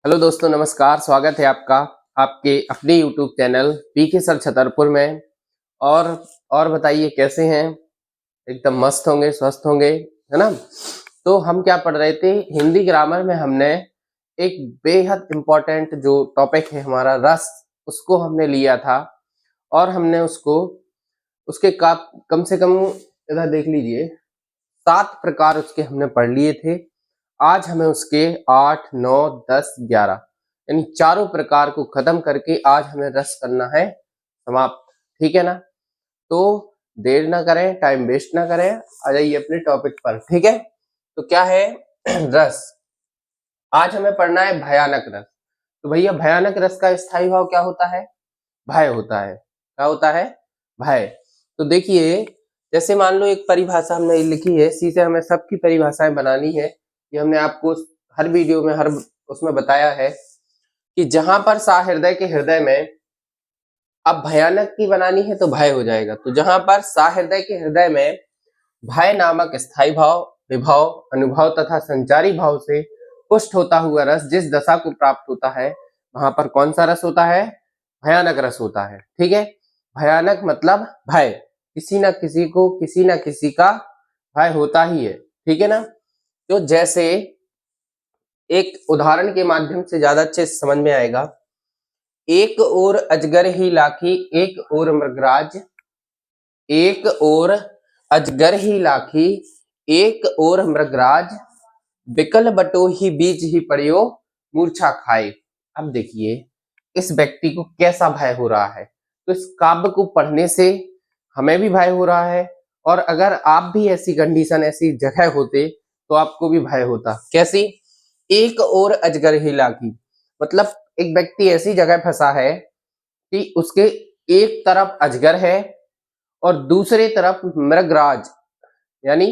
Hello दोस्तों, नमस्कार। स्वागत है आपका आपके अपने YouTube channel PK sir Chhatarpur में। और और बताइए कैसे हैं? एकदम मस्त होंगे, स्वस्थ होंगे, है ना? तो हम क्या पढ़ रहे थे? हिंदी ग्रामर में हमने एक बेहद इम्पोर्टेंट जो टॉपिक है हमारा रस, उसको हमने लिया था। और हमने उसको उसके कम से कम इधर देख लीजिए 7 प्रकार उसके हमने पढ़ लिए थे। आज हमें उसके 8, 9, 10, 11 यानी चारों प्रकार को खत्म करके आज हमें रस करना है समाप्त। ठीक है ना? तो देर ना करें, टाइम वेस्ट ना करें, आ जाइए अपने टॉपिक पर। ठीक है, तो क्या है? रस। आज हमें पढ़ना है भयानक रस। तो भैया, भयानक रस का स्थायी भाव क्या होता है? भय होता है। क्या होता है? भय। तो देखिए, जैसे मान लो एक परिभाषा हमने लिखी है, इसी से हमें सबकी परिभाषाएं बनानी है। ये हमने आपको हर वीडियो में हर उसमें बताया है कि जहां पर साहृदय के हृदय में, अब भयानक की बनानी है तो भय हो जाएगा। तो जहां पर साहृदय के हृदय में भय नामक स्थायी भाव, विभाव, अनुभव तथा संचारी भाव से पुष्ट होता हुआ रस जिस दशा को प्राप्त होता है, वहां पर कौन सा रस होता है? भयानक रस होता है। ठीक है, भयानक मतलब भय, किसी ना किसी को किसी ना किसी का भय होता ही है। ठीक है ना? तो जैसे एक उदाहरण के माध्यम से ज्यादा अच्छे से समझ में आएगा। एक ओर अजगर ही लाखी, एक ओर मृगराज, एक ओर अजगर ही लाखी, एक ओर मृगराज, बिकल बटो ही बीज ही पड़ियो, मूर्छा खाए। अब देखिए, इस व्यक्ति को कैसा भय हो रहा है। तो इस काव्य को पढ़ने से हमें भी भय हो रहा है, और अगर आप भी ऐसी कंडीशन, ऐसी जगह होते तो आपको भी भय होता। कैसी? एक और अजगर ही लागी, मतलब एक व्यक्ति ऐसी जगह फंसा है कि उसके एक तरफ अजगर है और दूसरी तरफ मृगराज। यानी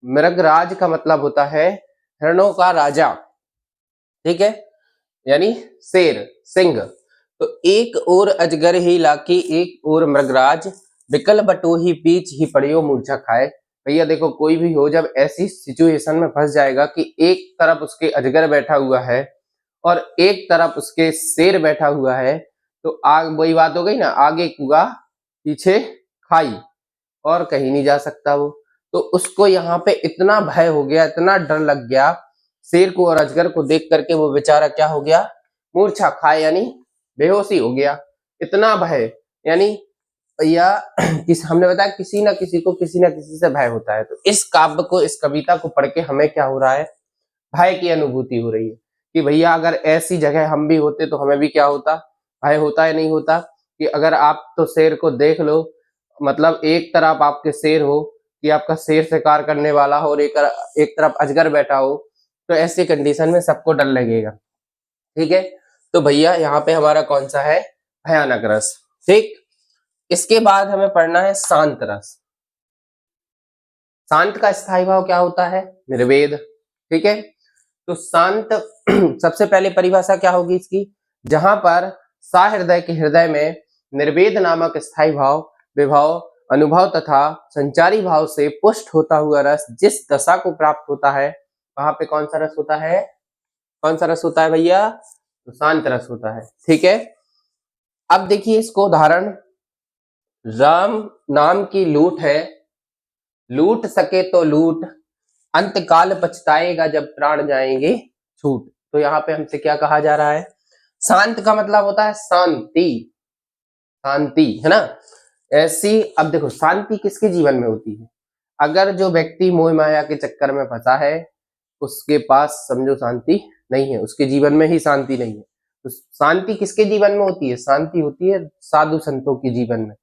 मृगराज का मतलब होता है हिरणों का राजा। ठीक है, यानी शेर, सिंह। तो एक और अजगर ही लाकी, एक और मृगराज, बिकल बटो ही पीछ ही पड़ियो मूर्छा खाए। भैया देखो, कोई भी हो जब ऐसी सिचुएशन में फंस जाएगा कि एक तरफ उसके अजगर बैठा हुआ है और एक तरफ उसके शेर बैठा हुआ है, तो आग वही बात हो गई ना, आगे कुआ पीछे खाई, और कहीं नहीं जा सकता वो। तो उसको यहाँ पे इतना भय हो गया, इतना डर लग गया शेर को और अजगर को देख करके, वो बेचारा क्या हो गया? मूर्छा खाए, यानी बेहोशी हो गया। इतना भय, यानी या हमने बताया किसी ना किसी को किसी ना किसी से भय होता है। तो इस काव्य को, इस कविता को पढ़ के हमें क्या हो रहा है? भय की अनुभूति हो रही है कि भैया अगर ऐसी जगह हम भी होते तो हमें भी क्या होता? भय होता या नहीं होता? कि अगर आप तो शेर को देख लो, मतलब एक तरफ आपके शेर हो कि आपका शेर शिकार करने वाला हो और एक तरफ अजगर बैठा हो, तो ऐसी कंडीशन में सबको डर लगेगा। ठीक है, तो भैया यहाँ पे हमारा कौन सा है? भयानक रस। ठीक, इसके बाद हमें पढ़ना है शांत रस। शांत का स्थायी भाव क्या होता है? निर्वेद। ठीक है, तो शांत सबसे पहले परिभाषा क्या होगी इसकी? जहां पर साहृदय के हृदय में निर्वेद नामक स्थायी भाव, विभाव, अनुभव तथा संचारी भाव से पुष्ट होता हुआ रस जिस दशा को प्राप्त होता है, वहां पे कौन सा रस होता है? कौन सा रस होता है भैया? तो शांत रस होता है। ठीक है, अब देखिए इसको उदाहरण। राम नाम की लूट है, लूट सके तो लूट, अंत काल पछताएगा जब प्राण जाएंगे छूट। तो यहाँ पे हमसे क्या कहा जा रहा है? शांत का मतलब होता है शांति, शांति, है ना? ऐसी, अब देखो शांति किसके जीवन में होती है? अगर जो व्यक्ति मोह माया के चक्कर में फंसा है, उसके पास समझो शांति नहीं है, उसके जीवन में ही शांति नहीं है। तो शांति किसके जीवन में होती है? शांति होती है साधु संतों के जीवन में,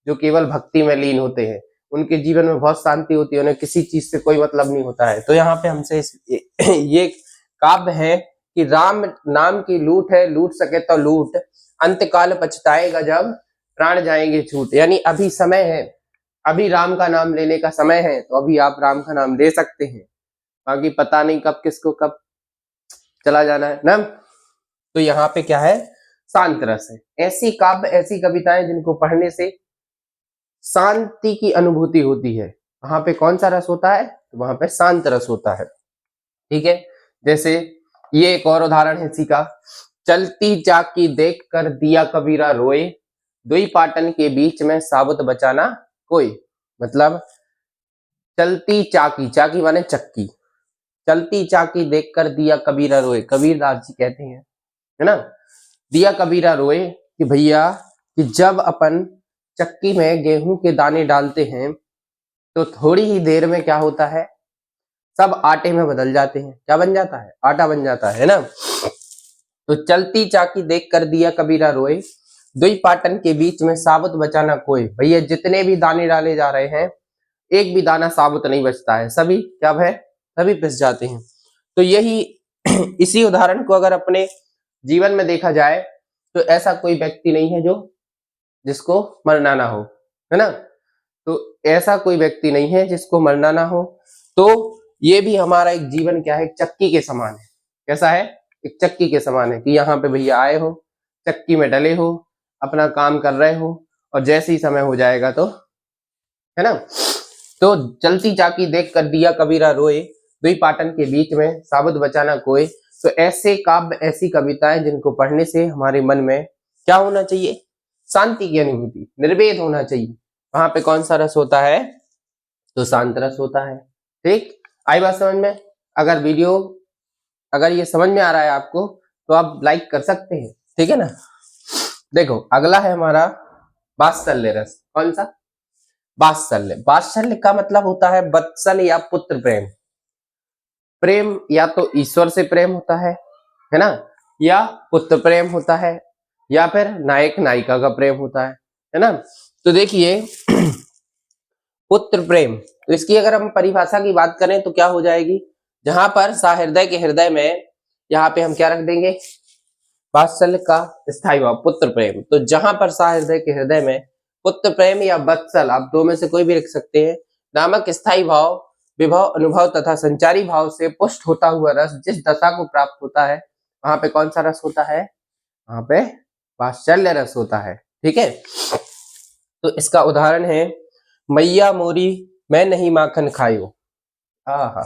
जो केवल भक्ति में लीन होते हैं। उनके जीवन में बहुत शांति होती है, उन्हें किसी चीज से कोई मतलब नहीं होता है। तो यहाँ पे हमसे ये काव्य है कि राम नाम की लूट है, लूट सके तो लूट, अंतकाल पछताएगा जब प्राण जाएंगे छूट। यानी अभी समय है, अभी राम का नाम लेने का समय है, तो अभी आप राम का नाम ले सकते हैं। बाकी पता नहीं कब किसको कब चला जाना है ना। तो यहाँ पे क्या है? शांत रस है। ऐसी काव्य, ऐसी कविताएं जिनको पढ़ने से शांति की अनुभूति होती है, वहां पे कौन सा रस होता है? तो वहां पे शांत रस होता है। ठीक है, जैसे ये एक और उदाहरण है इसी का। चलती चाकी देख कर दिया कबीरा रोए, दुई पाटन के बीच में साबुत बचाना कोई। मतलब चलती चाकी, चाकी माने चक्की, चलती चाकी देखकर दिया कबीरा रोए, कबीरदास जी कहते हैं, है ना, दिया कबीरा रोए कि भैया कि जब अपन चक्की में गेहूं के दाने डालते हैं तो थोड़ी ही देर में क्या होता है, सब आटे में बदल जाते हैं। क्या बन जाता है? आटा बन जाता है ना। तो चलती चाकी देख कर दिया कबीरा रोए, दुई पाटन के बीच में साबुत बचाना कोई। भैया जितने भी दाने डाले जा रहे हैं, एक भी दाना साबुत नहीं बचता है, सभी क्या है, सभी पिस जाते हैं। तो यही इसी उदाहरण को अगर अपने जीवन में देखा जाए तो ऐसा कोई व्यक्ति नहीं है जो जिसको मरना ना हो, है ना। तो ऐसा कोई व्यक्ति नहीं है जिसको मरना ना हो। तो ये भी हमारा एक जीवन क्या है, एक चक्की के समान है। कैसा है? एक चक्की के समान है कि यहाँ पे भैया आए हो, चक्की में डले हो, अपना काम कर रहे हो, और जैसे ही समय हो जाएगा तो, है ना। तो चलती चाकी देख कर दिया कबीरा रोए, दुई पाटन के बीच में साबुत बचाना कोई। तो ऐसे काव्य, ऐसी कविताएं जिनको पढ़ने से हमारे मन में क्या होना चाहिए, शांति की अनुभूति, निर्वेद होना चाहिए। वहां पे कौन सा रस होता है? तो शांत रस होता है। ठीक, आई बात समझ में? अगर वीडियो, अगर ये समझ में आ रहा है आपको तो आप लाइक कर सकते हैं, ठीक है ना। देखो अगला है हमारा वात्सल्य रस। कौन सा? वात्सल्य। वात्सल्य का मतलब होता है वत्सल या पुत्र प्रेम। प्रेम या तो ईश्वर से प्रेम होता है ना, या पुत्र प्रेम होता है, या फिर नायक नायिका का प्रेम होता है ना। तो देखिए पुत्र प्रेम, तो इसकी अगर हम परिभाषा की बात करें तो क्या हो जाएगी, जहां पर सहृदय के हृदय में, यहाँ पे हम क्या रख देंगे, वात्सल्य का स्थायी भाव पुत्र प्रेम। तो जहां पर सहृदय के हृदय में पुत्र प्रेम या वत्सल, आप दो में से कोई भी रख सकते हैं, नामक स्थायी भाव, विभव, अनुभव तथा संचारी भाव से पुष्ट होता हुआ रस जिस दशा को प्राप्त होता है, वहां पे कौन सा रस होता है? वहां पे वात्सल्य रस होता है। ठीक है, तो इसका उदाहरण है मैया मोरी मैं नहीं माखन खायो। आहा,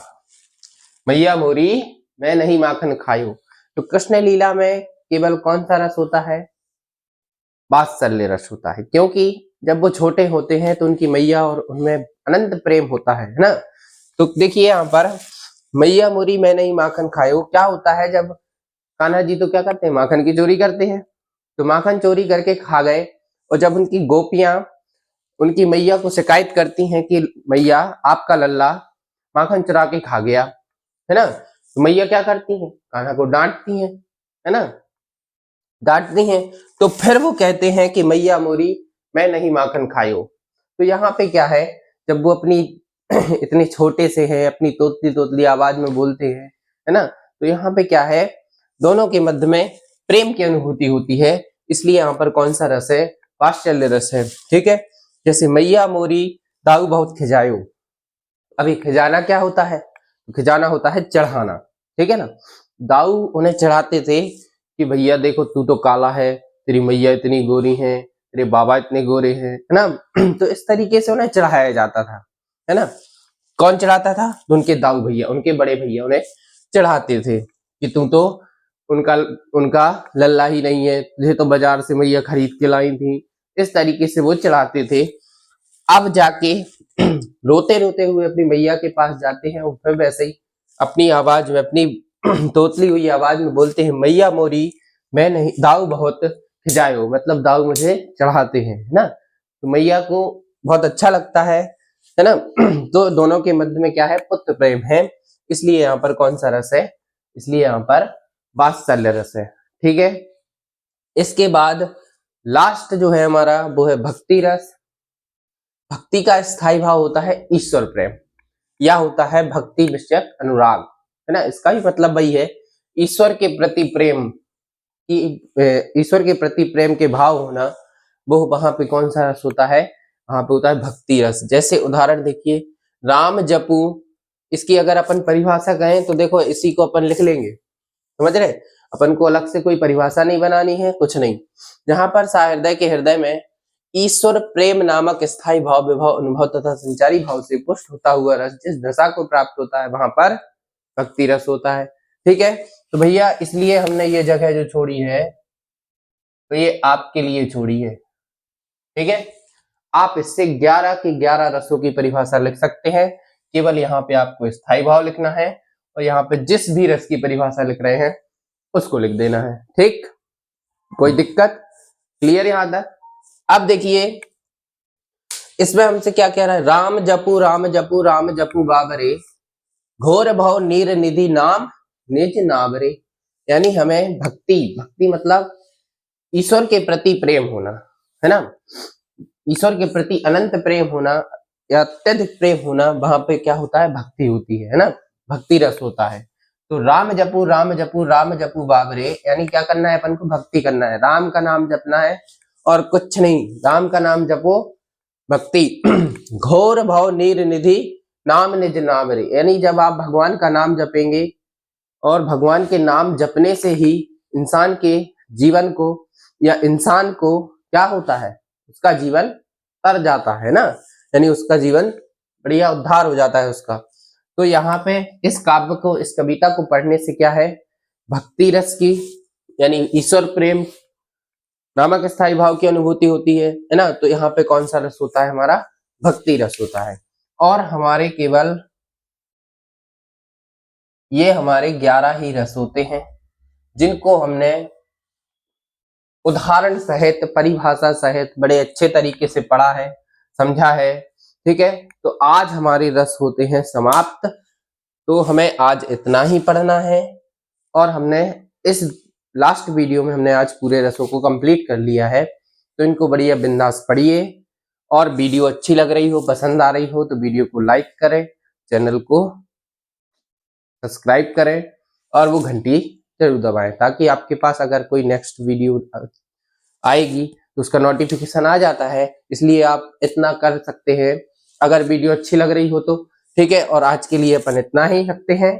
मैया मोरी मैं नहीं माखन खायो। तो कृष्ण लीला में केवल कौन सा रस होता है? वात्सल्य रस होता है, क्योंकि जब वो छोटे होते हैं तो उनकी मैया और उनमें अनंत प्रेम होता है ना। तो देखिए यहाँ पर मैया मोरी मैं नहीं माखन खायो, क्या होता है जब कान्हा जी तो क्या करते हैं, माखन की चोरी करते हैं। तो माखन चोरी करके खा गए, और जब उनकी गोपियां उनकी मैया को शिकायत करती हैं कि मैया आपका लल्ला माखन चुरा के खा गया, है ना। तो मैया क्या करती हैं, कान्हा को डांटती हैं, है ना, डांटती हैं। तो फिर वो कहते हैं कि मैया मोरी मैं नहीं माखन खायो। तो यहाँ पे क्या है, जब वो अपनी इतने छोटे से हैं, अपनी तोतली तोतली आवाज में बोलते हैं, है ना, तो यहाँ पे क्या है, दोनों के मध्य में प्रेम की अनुभूति होती है। इसलिए यहाँ पर कौन सा रस है? वात्सल्य रस है। ठीक है, जैसे मैया मोरी दाऊ बहुत खिजायो। अभी खिजाना क्या होता है? खिजाना होता है चढ़ाना, ठीक है ना। दाऊ उन्हें चढ़ाते थे कि भैया देखो तू तो काला है, तेरी मैया इतनी गोरी है, तेरे बाबा इतने गोरे हैं, है ना। तो इस तरीके से उन्हें चढ़ाया जाता था, है ना। कौन चढ़ाता था? तो उनके दाऊ भैया, उनके बड़े भैया उन्हें चढ़ाते थे कि तू तो उनका उनका लल्ला ही नहीं है, तुझे तो बाजार से मैया खरीद के लाई थी। इस तरीके से वो चढ़ाते थे। अब जाके रोते रोते हुए अपनी मैया के पास जाते हैं, और फिर वैसे ही अपनी आवाज में, अपनी तोतली हुई आवाज में बोलते हैं मैया मोरी मैं नहीं दाऊ बहुत खिजायो, मतलब दाऊ मुझे चढ़ाते हैं, है ना। तो मैया को बहुत अच्छा लगता है ना। तो दोनों के मध्य में क्या है? पुत्र प्रेम है। इसलिए यहाँ पर कौन सा रस है? इसलिए यहाँ पर वात्सल्य रस है। ठीक है, इसके बाद लास्ट जो है हमारा वो है भक्ति रस। भक्ति का स्थायी भाव होता है ईश्वर प्रेम, या होता है भक्ति विषयक अनुराग, है ना। इसका भी मतलब वही है, ईश्वर के प्रति प्रेम की, ईश्वर के प्रति प्रेम के भाव होना। वो वहां पे कौन सा रस होता है? वहां पे होता है भक्ति रस। जैसे उदाहरण देखिए, राम जपू, इसकी अगर अपन परिभाषा कहें तो देखो इसी को अपन लिख लेंगे, समझ रहे। अपन को अलग से कोई परिभाषा नहीं बनानी है, कुछ नहीं। जहां पर सहृदय के हृदय में ईश्वर प्रेम नामक स्थायी भाव, विभव, अनुभव तथा संचारी भाव से पुष्ट होता हुआ रस जिस दशा को प्राप्त होता है, वहां पर भक्ति रस होता है। ठीक है। तो भैया इसलिए हमने ये जगह जो छोड़ी है तो ये आपके लिए छोड़ी है, ठीक है। आप इससे 11 के 11 रसों की परिभाषा लिख सकते हैं। केवल यहाँ पे आपको स्थायी भाव लिखना है और यहाँ पे जिस भी रस की परिभाषा लिख रहे हैं उसको लिख देना है, ठीक। कोई दिक्कत? क्लियर यहाँ तक? अब देखिए इसमें हमसे क्या कह रहा है, राम जपू राम जपू राम जपू बाबरे, घोर भव नीर निधि नाम निज नाबरे। यानी हमें भक्ति मतलब ईश्वर के प्रति प्रेम होना, है ना। ईश्वर के प्रति अनंत प्रेम होना या अत्यधिक प्रेम होना, वहां पे क्या होता है, भक्ति होती है ना, भक्ति रस होता है। तो राम जपू राम जपू राम जपू बाबरे, यानी क्या करना है, अपन को भक्ति करना है, राम का नाम जपना है और कुछ नहीं, राम का नाम जपो, भक्ति। घोर भव नीर निधि नाम निज नामरे, यानी जब आप भगवान का नाम जपेंगे और भगवान के नाम जपने से ही इंसान के जीवन को या इंसान को क्या होता है, उसका जीवन तर जाता है ना, यानी उसका जीवन बढ़िया उद्धार हो जाता है उसका। तो यहाँ पे इस काव्य को, इस कविता को पढ़ने से क्या है, भक्ति रस की यानी ईश्वर प्रेम नामक स्थायी भाव की अनुभूति होती है ना। तो यहाँ पे कौन सा रस होता है, हमारा भक्ति रस होता है। और हमारे केवल ये हमारे 11 ही रस होते हैं जिनको हमने उदाहरण सहित, परिभाषा सहित बड़े अच्छे तरीके से पढ़ा है, समझा है, ठीक है। तो आज हमारे रस होते हैं समाप्त। तो हमें आज इतना ही पढ़ना है और हमने इस लास्ट वीडियो में हमने आज पूरे रसों को कंप्लीट कर लिया है। तो इनको बढ़िया बिंदास पढ़िए और वीडियो अच्छी लग रही हो, पसंद आ रही हो तो वीडियो को लाइक करें, चैनल को सब्सक्राइब करें और वो घंटी जरूर दबाएं ताकि आपके पास अगर कोई नेक्स्ट वीडियो आएगी तो उसका नोटिफिकेशन आ जाता है। इसलिए आप इतना कर सकते हैं अगर वीडियो अच्छी लग रही हो तो, ठीक है। और आज के लिए अपन इतना ही रखते हैं,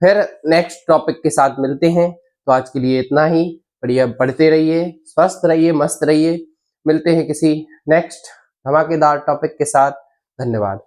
फिर नेक्स्ट टॉपिक के साथ मिलते हैं। तो आज के लिए इतना ही, बढ़िया पढ़ते रहिए, स्वस्थ रहिए, मस्त रहिए। मिलते हैं किसी नेक्स्ट धमाकेदार टॉपिक के साथ। धन्यवाद।